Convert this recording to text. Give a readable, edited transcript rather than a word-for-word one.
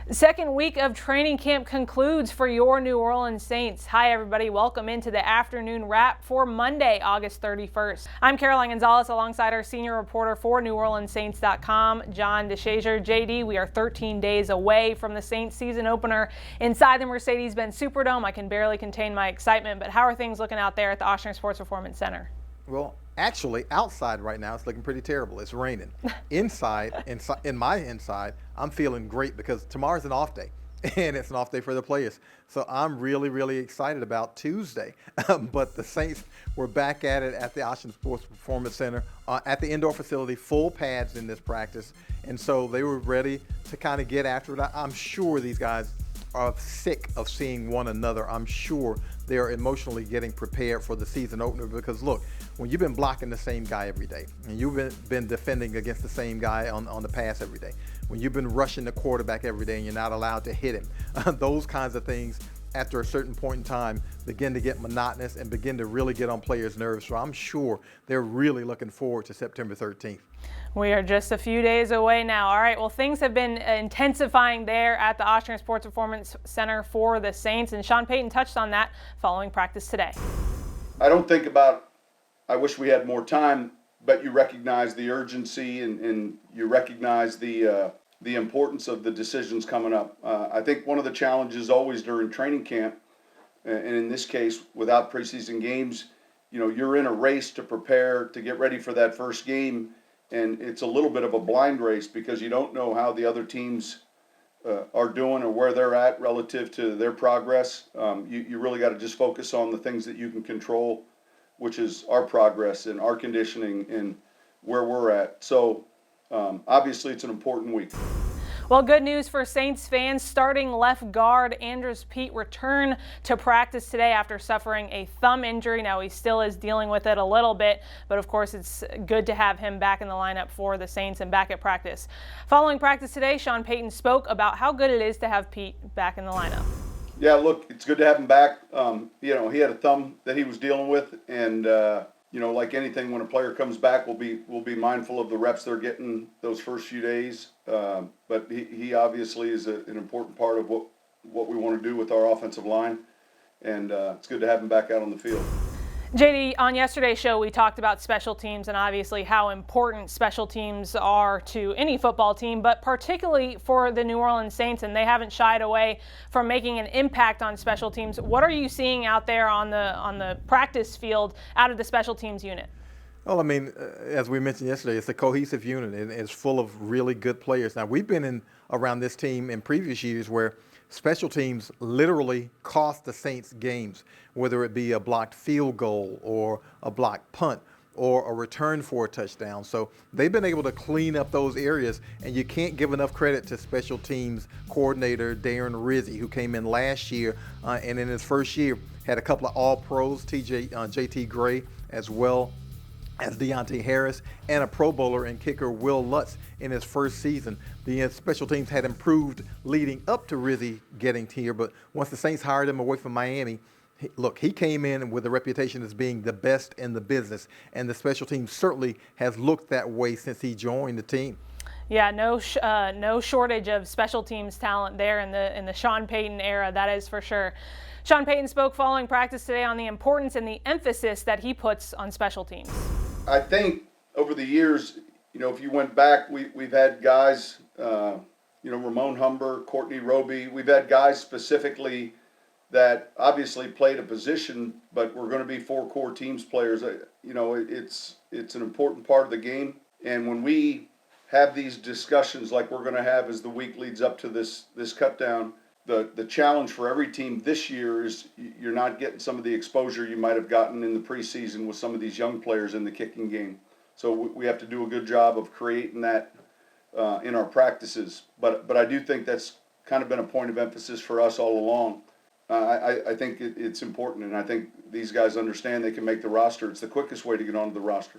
The second week of training camp concludes for your New Orleans Saints. Hi, everybody. Welcome into the afternoon wrap for Monday, August 31st. I'm Caroline Gonzalez alongside our senior reporter for NewOrleansSaints.com, John DeShazier. JD, we are 13 days away from the Saints season opener inside the Mercedes-Benz Superdome. I can barely contain my excitement, but how are things looking out there at the Ochsner Sports Performance Center? Well, actually, outside right now, it's looking pretty terrible. It's raining. Inside, in my inside, I'm feeling great because tomorrow's an off day, and it's an off day for the players. So I'm really, really excited about Tuesday. But the Saints were back at it at the Ochsner Sports Performance Center at the indoor facility, full pads in this practice. And so they were ready to kind of get after it. I'm sure these guys are sick of seeing one another. I'm sure they are emotionally getting prepared for the season opener because, look, when you've been blocking the same guy every day and you've been defending against the same guy on the pass every day, when you've been rushing the quarterback every day and you're not allowed to hit him, those kinds of things after a certain point in time begin to get monotonous and begin to really get on players' nerves. So I'm sure they're really looking forward to September 13th. We are just a few days away now. All right, well, things have been intensifying there at the Ochsner Sports Performance Center for the Saints, and Sean Payton touched on that following practice today. I don't think about, I wish we had more time, but you recognize the urgency and you recognize the importance of the decisions coming up. I think one of the challenges always during training camp, and in this case, without preseason games, you're in a race to prepare to get ready for that first game. And it's a little bit of a blind race because you don't know how the other teams are doing or where they're at relative to their progress. You really got to just focus on the things that you can control, which is our progress and our conditioning and where we're at. So obviously it's an important week. Well, good news for Saints fans. Starting left guard Andrus Peat returned to practice today after suffering a thumb injury. Now, he still is dealing with it a little bit, but of course it's good to have him back in the lineup for the Saints and back at practice. Following practice today, Sean Payton spoke about how good it is to have Peat back in the lineup. Yeah, look, it's good to have him back. He had a thumb that he was dealing with, and like anything, when a player comes back, we'll be mindful of the reps they're getting those first few days. But he obviously is an important part of what we want to do with our offensive line, and it's good to have him back out on the field. JD, on yesterday's show, we talked about special teams and obviously how important special teams are to any football team, but particularly for the New Orleans Saints, and they haven't shied away from making an impact on special teams. What are you seeing out there on the practice field out of the special teams unit? Well, I mean, as we mentioned yesterday, it's a cohesive unit and it's full of really good players. Now, we've been around this team in previous years where special teams literally cost the Saints games, whether it be a blocked field goal or a blocked punt or a return for a touchdown. So they've been able to clean up those areas, and you can't give enough credit to special teams coordinator Darren Rizzi, who came in last year and in his first year had a couple of All-Pros, JT Gray, as well as Deontay Harris, and a Pro Bowler and kicker Will Lutz in his first season. The special teams had improved leading up to Rizzi getting here, but once the Saints hired him away from Miami, he came in with a reputation as being the best in the business, and the special team certainly has looked that way since he joined the team. Yeah, no shortage of special teams talent there in the Sean Payton era, that is for sure. Sean Payton spoke following practice today on the importance and the emphasis that he puts on special teams. I think over the years, if you went back, we've had guys, Ramon Humber, Courtney Roby. We've had guys specifically that obviously played a position, but we're going to be four core teams players. It's an important part of the game. And when we have these discussions like we're going to have as the week leads up to this cut down, the challenge for every team this year is you're not getting some of the exposure you might have gotten in the preseason with some of these young players in the kicking game. So we have to do a good job of creating that in our practices. But I do think that's kind of been a point of emphasis for us all along. I think it's important, and I think these guys understand they can make the roster. It's the quickest way to get onto the roster.